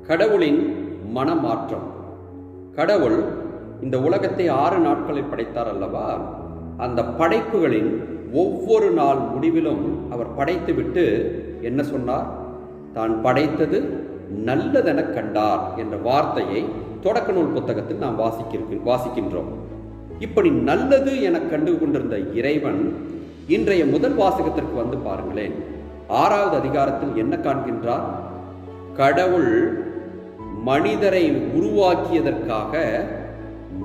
கடவுளின் மனமாற்றம். கடவுள் இந்த உலகத்தை 6 நாட்களில் படைத்தார் அல்லவா? அந்த படைப்புகளின் ஒவ்வொரு நாள் முடிவிலும் அவர் படைத்துவிட்டு என்ன சொன்னார்? தான் படைத்தது நல்லதென கண்டார் என்ற வார்த்தையை தொடக்க நூல் புத்தகத்தில் நாம் வாசிக்கின்றோம். இப்படி நல்லது என கண்டு கொண்டிருந்த இறைவன் இன்றைய முதல் வாசகத்திற்கு வந்து பாருங்களேன். 6வது அதிகாரத்தில் என்ன காண்கின்றார்? கடவுள் மனிதரை உருவாக்கியதற்காக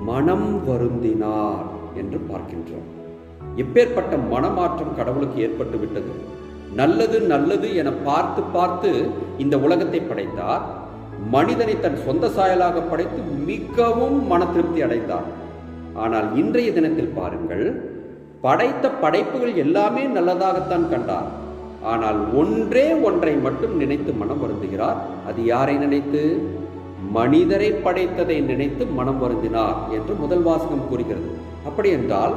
மனம் வருந்தினார் என்று பார்க்கின்றோம். எப்பேற்பட்ட மனமாற்றம் கடவுளுக்கு ஏற்பட்டு விட்டது! நல்லது நல்லது என பார்த்து பார்த்து இந்த உலகத்தை படைத்தார். மனிதனை தன் சொந்த சாயலாக படைத்து மிகவும் மன திருப்தி அடைந்தார். ஆனால் இன்றைய தினத்தில் பாருங்கள், படைத்த படைப்புகள் எல்லாமே நல்லதாகத்தான் கண்டார். ஆனால் ஒன்றே ஒன்றை மட்டும் நினைத்து மனம் வருந்துகிறார். அது யாரை நினைத்து? மனிதரை படைத்ததை நினைத்து மனம் வருந்தினார் என்று முதல் வாசகம் கூறுகிறது. அப்படி என்றால்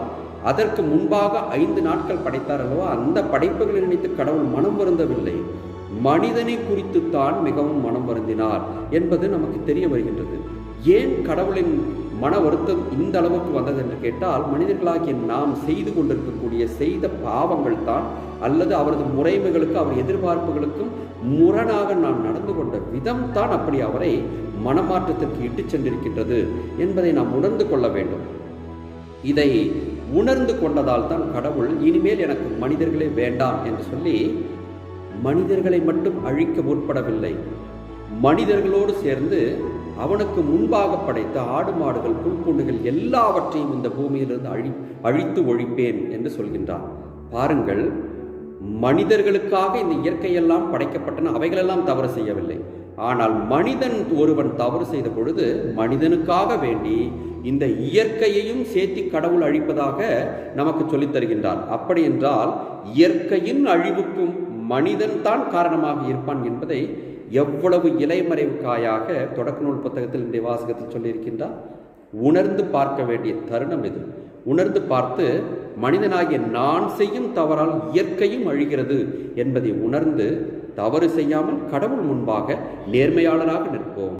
அதற்கு முன்பாக 5 நாட்கள் படைத்தார் அல்லவா? அந்த படைப்புகளை நினைத்து கடவுள் மனம் வருந்தவில்லை, மனிதனை குறித்து தான் மிகவும் மனம் வருந்தினார் என்பது நமக்கு தெரிய வருகின்றது. ஏன் கடவுளின் மன வருத்தம் இந்த அளவுக்கு வந்தது என்று கேட்டால், மனிதர்களாகிய நாம் செய்து கொண்டிருக்கக்கூடிய செய்த பாவங்கள் தான், அல்லது அவரது முறைமைகளுக்கு அவர் எதிர்பார்ப்புகளுக்கும் முரணாக நாம் நடந்து கொண்ட விதம் தான் அப்படி அவரை மனமாற்றத்திற்கு இட்டு சென்றிருக்கின்றது என்பதை நாம் உணர்ந்து கொள்ள வேண்டும். இதை உணர்ந்து கொண்டதால் தான் கடவுள் இனிமேல் எனக்கு மனிதர்களே வேண்டாம் என்று சொல்லி மனிதர்களை மட்டும் அழிக்க முற்படவில்லை. மனிதர்களோடு சேர்ந்து அவனுக்கு முன்பாக படைத்த ஆடு மாடுகள் புல்பூண்டுகள் எல்லாவற்றையும் இந்த பூமியிலிருந்து அழித்து ஒழிப்பேன் என்று சொல்கின்றார். பாருங்கள், மனிதர்களுக்காக இந்த இயற்கையெல்லாம் படைக்கப்பட்டன, அவைகளெல்லாம் தவறு செய்யவில்லை. ஆனால் மனிதன் ஒருவன் தவறு செய்த பொழுது மனிதனுக்காக வேண்டி இந்த இயற்கையையும் சேர்த்து கடவுள் அழிப்பதாக நமக்கு சொல்லித் தருகின்றார். அப்படி என்றால் இயற்கையின் அழிவுக்கும் மனிதன் தான் காரணமாக இருப்பான் என்பதை எவ்வளவு இலைமறைவு காயாக தொடக்க நூல் புத்தகத்தில் இந்த வாசகத்தில் சொல்லியிருக்கின்றார். உணர்ந்து பார்க்க வேண்டிய தருணம் இது. உணர்ந்து பார்த்து மனிதனாகிய நான் செய்யும் தவறால் இயற்கையும் அழிகிறது என்பதை உணர்ந்து தவறு செய்யாமல் கடவுள் முன்பாக நேர்மையாளராக நிற்போம்.